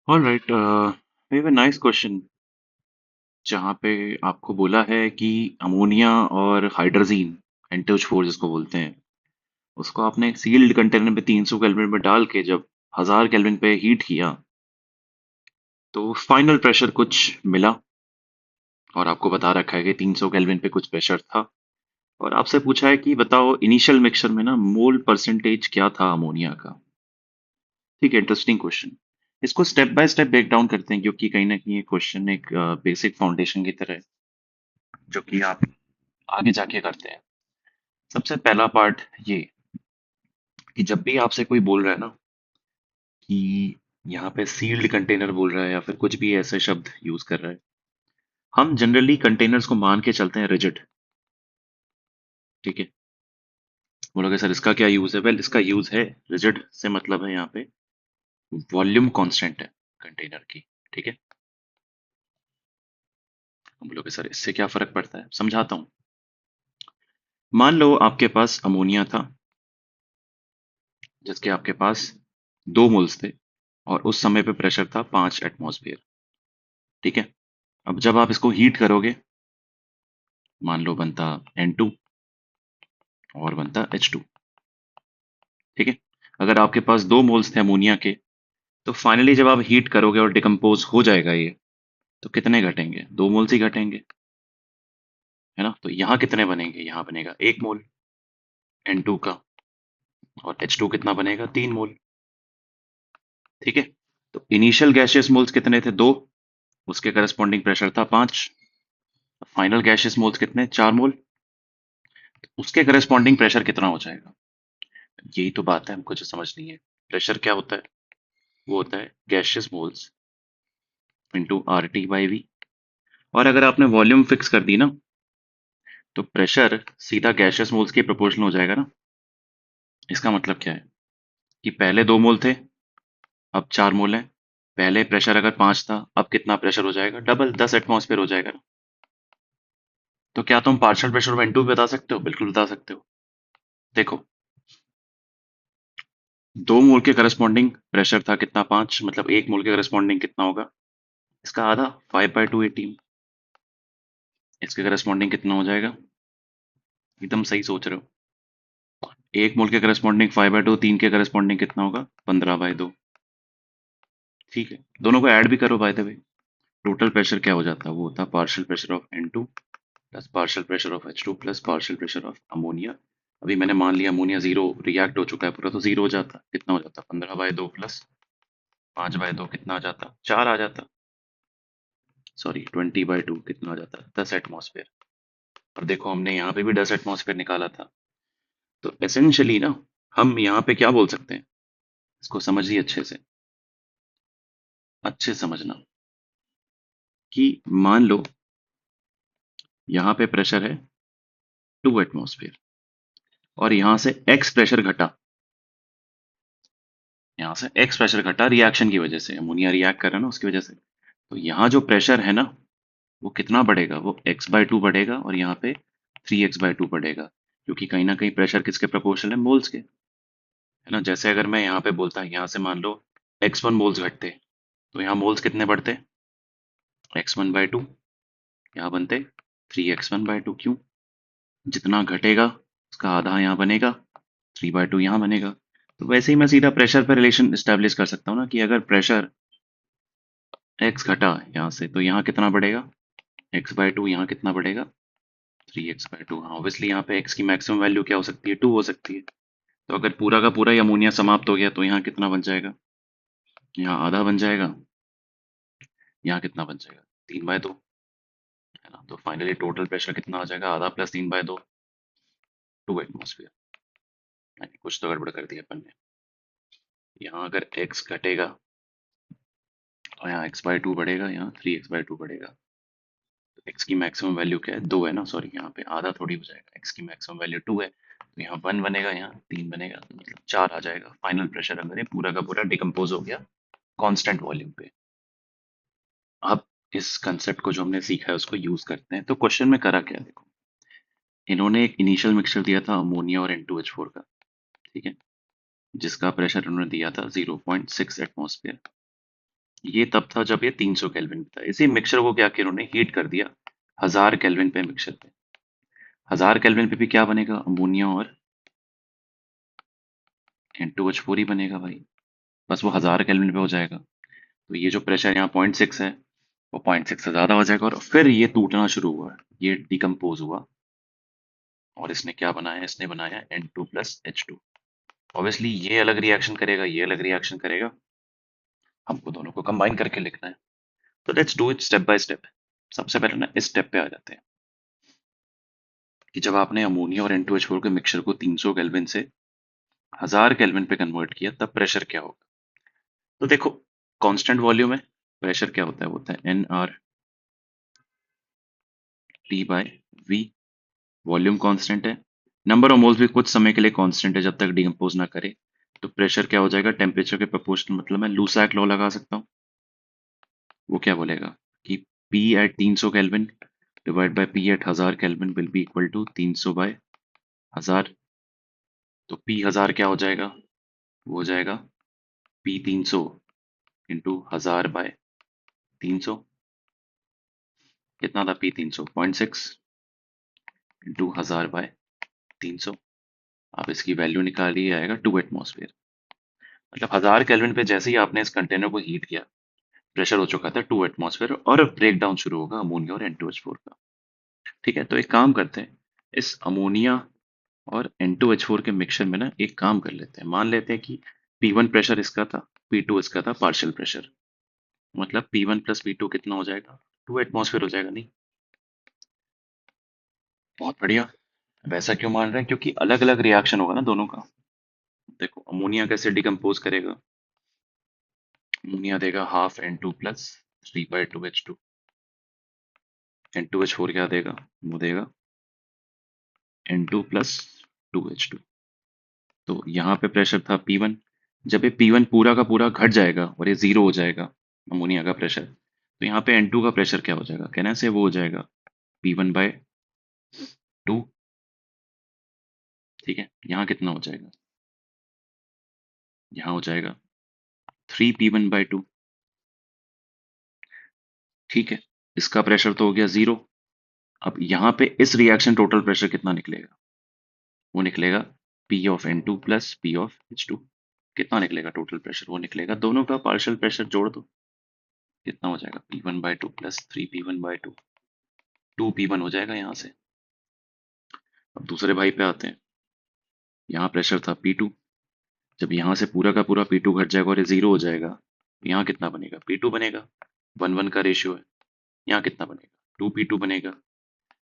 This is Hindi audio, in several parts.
All right, we have a nice question जहाँ पे आपको बोला है कि अमोनिया और हाइड्रोजीन NH4 जिसको बोलते हैं, उसको आपने एक सील्ड कंटेनर में 300 केल्विन में डाल के जब 1000 केल्विन पे हीट किया तो फाइनल प्रेशर कुछ मिला। और आपको बता रखा है कि 300 केल्विन पे कुछ प्रेशर था। और आपसे पूछा है कि बताओ इनिशियल मिक्सचर में ना मोल परसेंटेज क्या था अमोनिया का। ठीक है, इंटरेस्टिंग क्वेश्चन। इसको step by step break down करते हैं क्योंकि कहीं ना कहीं ये क्वेश्चन एक बेसिक फाउंडेशन की तरह है जो कि आप आगे जाके करते हैं। सबसे पहला पार्ट ये कि जब भी आपसे कोई बोल रहा है ना कि यहाँ पे सील्ड कंटेनर बोल रहा है या फिर कुछ भी ऐसे शब्द यूज कर रहा है, हम जनरली कंटेनर्स को मान के चलते हैं रिजिड। ठीक है, बोलोगे सर इसका क्या यूज है? वेल, इसका यूज है, रिजिड से मतलब है यहाँ पे वॉल्यूम कांस्टेंट है कंटेनर की। ठीक है, हम बोलोगे सर इससे क्या फर्क पड़ता है, समझाता हूँ। मान लो आपके पास अमोनिया था जिसके आपके पास 2 मोल्स थे और उस समय पे प्रेशर था 5 एटमॉस्फेयर। ठीक है, अब जब आप इसको हीट करोगे, मान लो बनता N2 और बनता H2। ठीक है, अगर आपके पास 2 मोल्स थे अमोनिया के, तो फाइनली जब आप हीट करोगे और डिकम्पोज हो जाएगा ये, तो कितने घटेंगे? 2 मोल्स ही घटेंगे, है ना। तो यहाँ कितने बनेंगे? यहाँ बनेगा 1 मोल N2 का, और H2 कितना बनेगा? 3 मोल। ठीक है, तो इनिशियल गैसियस मोल्स कितने थे? 2, उसके करस्पॉन्डिंग प्रेशर था 5। फाइनल गैसियस मोल्स कितने? 4 मोल, उसके करस्पॉन्डिंग प्रेशर कितना हो जाएगा? यही तो बात है, हमको जो समझ नहीं है। प्रेशर क्या होता है? वो होता है गैसियस मोल्स इंटू RT/V। और अगर आपने वॉल्यूम फिक्स कर दी ना, तो प्रेशर सीधा गैसियस मोल्स के प्रोपोर्शनल हो जाएगा ना। इसका मतलब क्या है कि पहले 2 मोल थे, अब 4 मोल है। पहले प्रेशर अगर 5 था, अब कितना प्रेशर हो जाएगा? डबल, 10 एटमॉस्फेयर हो जाएगा ना। तो क्या तुम पार्शियल प्रेशर ऑफ N2 बता सकते हो? बिल्कुल बता सकते हो। देखो, 2 मोल के करस्पॉन्डिंग प्रेशर था कितना? 5, मतलब 1 मोल के करस्पॉन्डिंग कितना होगा? इसका आधा, 5/2 18। इसके करस्पॉन्डिंग कितना हो जाएगा? एकदम सही सोच रहे हो। 1 मोल के करस्पॉन्डिंग 5/2, 3 के करस्पॉन्डिंग कितना होगा? 15/2। ठीक है, दोनों को ऐड भी करो by the way. Total pressure क्या हो जाता है? वो होता है partial pressure of N2 plus partial pressure of H2 plus partial pressure of ammonia. अभी मैंने मान लिया अमोनिया जीरो रिएक्ट हो चुका है पूरा, तो जीरो हो जाता। कितना हो जाता? 15/2 प्लस 5/2 कितना आ जाता? 4 आ जाता। सॉरी, 20/2 कितना आ जाता? 10 एटमॉस्फेयर। और देखो हमने यहाँ पे भी 10 एटमॉस्फेयर निकाला था। तो एसेंशियली ना, हम यहाँ पे क्या बोल सकते हैं, इसको समझिए अच्छे से, अच्छे से समझना कि मान लो यहाँ पे प्रेशर है 2 एटमॉस्फेयर और यहाँ से एक्स प्रेशर घटा। यहाँ से एक्स प्रेशर घटा रिएक्शन की वजह से, अमोनिया रिएक्ट कर रहा है ना, उसकी वजह से। तो यहाँ जो प्रेशर है ना, वो कितना बढ़ेगा? वो x/2 बढ़ेगा और यहाँ पे 3x/2 बढ़ेगा, क्योंकि कहीं ना कहीं प्रेशर किसके प्रोपोर्शनल है? मोल्स के, है ना। जैसे अगर मैं यहाँ पे बोलता, यहाँ से मान लो x1 मोल्स घटते, तो यहाँ मोल्स कितने बढ़ते? x1/2। यहाँ बनते 3x1/2। क्यों? जितना घटेगा उसका आधा यहाँ बनेगा, 3/2 यहाँ बनेगा। तो वैसे ही मैं सीधा प्रेशर पर रिलेशन स्टैब्लिश कर सकता हूँ ना, कि अगर प्रेशर x घटा यहाँ से, तो यहाँ कितना बढ़ेगा? x/2। यहाँ कितना बढ़ेगा? 3x/2। हाँ, ऑब्वियसली यहाँ पे x की मैक्सिमम वैल्यू क्या हो सकती है? 2 हो सकती है। तो अगर पूरा का पूरा ही अमोनिया समाप्त हो गया, तो यहाँ कितना बन जाएगा? यहाँ आधा बन जाएगा। यहाँ कितना बन जाएगा? 3/2, है ना। तो फाइनली टोटल प्रेशर कितना आ जाएगा? आधा प्लस 3/2, 2 एटमॉस्फेयर। यानी कुछ तो गड़बड़ कर दिया अपन ने। यहाँ अगर x घटेगा और यहाँ x/2 बढ़ेगा, यहाँ 3x/2 बढ़ेगा। तो x की मैक्सिमम वैल्यू क्या है? 2 है ना। सॉरी, यहाँ पे आधा थोड़ी हो जाएगा, x की मैक्सिमम वैल्यू 2 है, तो यहाँ 1 बनेगा, यहाँ 3 बनेगा, तो मतलब 4 आ जाएगा फाइनल प्रेशर, अगर ये पूरा का पूरा डिकम्पोज हो गया कांस्टेंट वॉल्यूम पे। अब इस कंसेप्ट को जो हमने सीखा है उसको यूज करते हैं। तो क्वेश्चन में करा क्या है, देखो, इन्होंने एक इनिशियल मिक्सचर दिया था अमोनिया और N2H4 का। ठीक है, जिसका प्रेशर उन्होंने दिया था 0.6 एटमॉस्फेयर। ये तब था जब ये 300 केल्विन पे था। इसी मिक्सचर को क्या किया उन्होंने, हीट कर दिया 1000 केल्विन पे मिक्सचर पे। 1000 केल्विन पे भी क्या बनेगा, अमोनिया और N2H4 ही बनेगा भाई। बस वो 1000 केल्विन पे हो जाएगा। तो ये जो प्रेशर यहाँ 0.6 है वो 0.6 से ज्यादा हो जाएगा और फिर ये टूटना शुरू हुआ, ये डिकम्पोज हुआ और इसने क्या बनाया, इसने बनाया N2+H2। ऑब्वियसली ये अलग रिएक्शन करेगा, ये अलग रिएक्शन करेगा, हमको दोनों को कंबाइन करके लिखना है। तो let's do it step by step. सबसे पहले ना इस स्टेप पे आ जाते हैं कि जब आपने अमोनिया और N2H4 के मिक्सचर को 300 केल्विन से 1000 केल्विन पे कन्वर्ट किया तब प्रेशर क्या होगा। तो देखो, कांस्टेंट वॉल्यूम है, प्रेशर क्या होता है, वो होता है nRT/V। वॉल्यूम कांस्टेंट है, नंबर ऑफ मोल्स भी कुछ समय के लिए कांस्टेंट है जब तक डिकम्पोज ना करे। तो प्रेशर क्या हो जाएगा, टेम्परेचर के प्रोपोर्शनल, मतलब मैं लूसैक लॉ लगा सकता हूँ। वो क्या बोलेगा कि P at 300 kelvin divide by P at 1000 kelvin will be equal to 300/1000। तो P 1000 क्या हो जाएगा, वो हो जाएगा P 300 इंटू 1000/300। कितना था P 300, 0.6 इंटू 1000/300। आप इसकी वैल्यू निकालिए, आएगा 2 एटमॉस्फेयर। मतलब 1000 केल्विन पे जैसे ही आपने इस कंटेनर को हीट किया, प्रेशर हो चुका था 2 एटमॉस्फेयर और ब्रेक डाउन शुरू होगा अमोनिया और N2H4 का। ठीक है, तो एक काम करते हैं, इस अमोनिया और N2H4 के मिक्सचर में ना एक काम कर लेते हैं। मान लेते हैं कि P1 प्रेशर इसका था, P2 इसका था पार्शियल प्रेशर। मतलब P1 प्लस P2 कितना हो जाएगा, 2 एटमॉस्फेयर हो जाएगा। नहीं, बहुत बढ़िया। वैसा क्यों मान रहे हैं, क्योंकि अलग अलग रिएक्शन होगा ना दोनों का। देखो अमोनिया कैसे डिकम्पोज करेगा, अमोनिया देगा half N2 plus 3/2H2। N2H4 क्या देगा, वो देगा N2 प्लस 2H2। तो यहाँ पे प्रेशर था P1। जब ये P1 पूरा का पूरा घट जाएगा और ये जीरो हो जाएगा अमोनिया का प्रेशर, तो यहाँ पे N2 का प्रेशर क्या हो जाएगा, कहने से वो हो जाएगा P1/2। ठीक है, यहाँ कितना हो जाएगा, यहाँ हो जाएगा 3P1/2। ठीक है, इसका प्रेशर तो हो गया जीरो। अब यहाँ पे इस रिएक्शन टोटल प्रेशर कितना निकलेगा, वो निकलेगा P of N2 plus P of H2। कितना निकलेगा टोटल प्रेशर, वो निकलेगा दोनों का पार्शियल प्रेशर जोड़ दो, कितना हो जाएगा P1/2 प्लस 3P1/2। 2P1 हो जाएगा यहाँ से। अब दूसरे भाई पे आते हैं, यहाँ प्रेशर था P2। जब यहाँ से पूरा का पूरा P2 घट जाएगा और ये जीरो हो जाएगा, तो यहाँ कितना बनेगा, P2 बनेगा। 1:1 का रेशियो है। यहाँ कितना बनेगा, 2P2 बनेगा।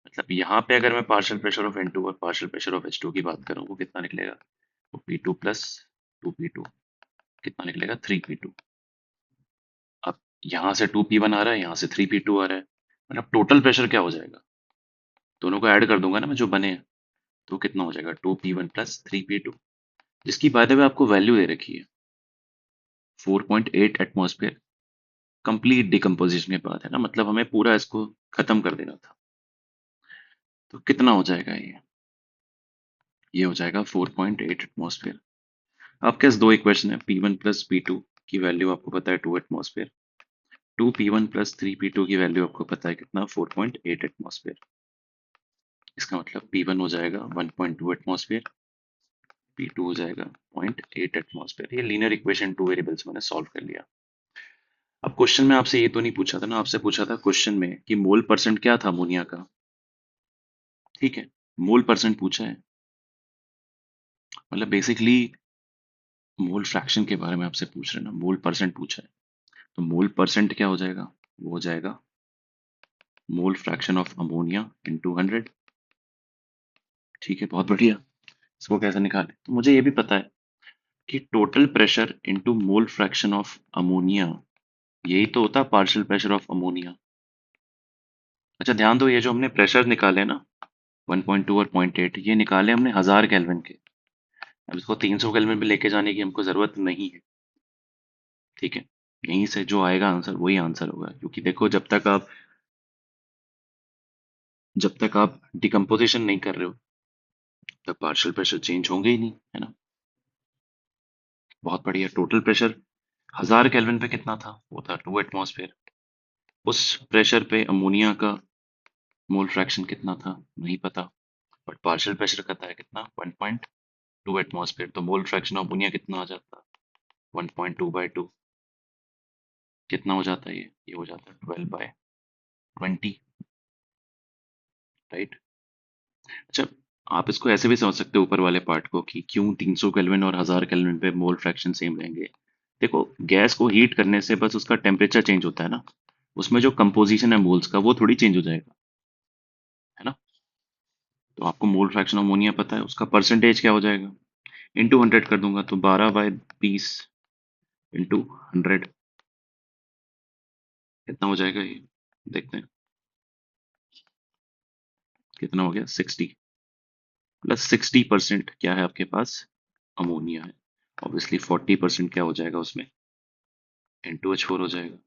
मतलब यहाँ पे अगर मैं पार्शियल प्रेशर ऑफ N2 और पार्शियल प्रेशर ऑफ H2 की बात करूँ, वो कितना निकलेगा, वो P2 प्लस 2P2 कितना निकलेगा, 3P2। अब यहाँ से 2P1 आ रहा है, यहाँ से 3P2 आ रहा है, मतलब टोटल प्रेशर क्या हो जाएगा, दोनों को ऐड कर दूंगा ना मैं जो बने हैं, तो कितना हो जाएगा 2P1 प्लस 3P2, जिसकी बाय द वे आपको वैल्यू दे रखी है 4.8 एटमॉस्फेयर। कंप्लीट डिकम्पोजिशन के बाद है ना, मतलब हमें पूरा इसको खत्म कर देना था। तो कितना हो जाएगा ये हो जाएगा 4.8 एटमॉस्फेयर। आपके पास दो इक्वेशन है, P1 प्लस P2 की वैल्यू आपको पता है 2 एटमॉस्फेयर, 2P1 प्लस 3P2 की वैल्यू आपको पता है कितना, 4.8 एटमॉस्फेयर। इसका मतलब P1 हो जाएगा 1.2 एटमॉस्फेयर, P2 हो जाएगा 0.8 एटमॉस्फेयर। ये लीनियर इक्वेशन टू वेरिएबल्स मैंने सॉल्व कर लिया। अब क्वेश्चन में आपसे ये तो नहीं पूछा था ना, आपसे पूछा था क्वेश्चन में कि मोल परसेंट क्या था अमोनिया का। ठीक है, मोल परसेंट पूछा है, मतलब बेसिकली मोल फ्रैक्शन के बारे में आपसे पूछ रहे हैं ना, मोल परसेंट पूछा है। तो मोल परसेंट क्या हो जाएगा, वो हो जाएगा mole fraction of ammonia into 100। ठीक है, बहुत बढ़िया। इसको कैसे निकालें, तो मुझे ये भी पता है कि total pressure into mole fraction of ammonia, यही तो होता है पार्शियल प्रेशर ऑफ अमोनिया। अच्छा ध्यान दो, ये जो हमने प्रेशर निकाले ना 1.2 और 0.8, ये निकाले हमने 1000 केल्विन के। अब इसको 300 केल्विन पे लेके जाने की हमको जरूरत नहीं है। ठीक है, यहीं से जो आएगा आंसर वही आंसर होगा, क्योंकि देखो जब तक आप डिकम्पोजिशन नहीं कर रहे हो तब पार्शियल प्रेशर चेंज होंगे ही नहीं, है ना। बहुत बढ़िया, टोटल प्रेशर 1000 केल्विन पे कितना था? वो था 2 एटमॉस्फेयर। उस प्रेशर पे अमोनिया का मोल फ्रैक्शन कितना था? नहीं पता। बट पार्शियल प्रेशर का था कितना? 1.2 एटमॉस्फेयर। तो मोल फ्रैक्शन ऑफ अमोनिया कितना आ जाता? 1.2/2। कितना हो जाता है ये हो जाता है 12/20। राइट। अच्छा, आप इसको ऐसे भी समझ सकते हो ऊपर वाले पार्ट को कि क्यों 300 केल्विन और 1000 केल्विन पे मोल फ्रैक्शन सेम रहेंगे। देखो, गैस को हीट करने से बस उसका टेम्परेचर चेंज होता है ना, उसमें जो कंपोजिशन है मोल्स का वो थोड़ी चेंज हो जाएगा, है ना। तो आपको मोल फ्रैक्शन ऑफ अमोनिया पता है, उसका परसेंटेज क्या हो जाएगा? इंटू 100 कर दूंगा तो 12/20 इंटू 100 कितना हो जाएगा ये? देखते हैं कितना हो गया। 60 प्लस 60% क्या है आपके पास? अमोनिया है। ऑब्वियसली 40% क्या हो जाएगा उसमें? N2H4 हो जाएगा।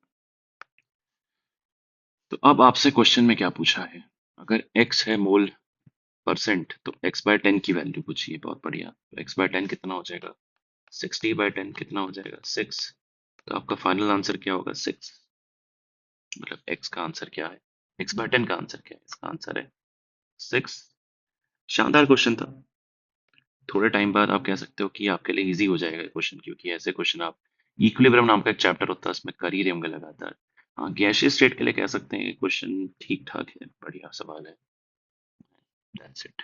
तो अब आपसे क्वेश्चन में क्या पूछा है? अगर x है मोल परसेंट तो x/10 की वैल्यू पूछिए। बहुत बढ़िया। तो x/10 कितना हो जाएगा? 60/10 कितना हो जाएगा? 6। तो आपका फाइनल आंसर क्या होगा? 6। मतलब x का आंसर क्या है? x/10 का आंसर क्या है? इसका आंसर है 6। शानदार क्वेश्चन था। थोड़े टाइम बाद आप कह सकते हो कि आपके लिए इजी हो जाएगा क्वेश्चन, क्योंकि ऐसे क्वेश्चन आप इक्विलिब्रियम नाम का एक चैप्टर होता है उसमें कर ही रहेंगे लगातार। हाँ, गैसियस स्टेट के लिए कह सकते हैं कि क्वेश्चन ठीक ठाक है, बढ़िया सवाल है। That's it.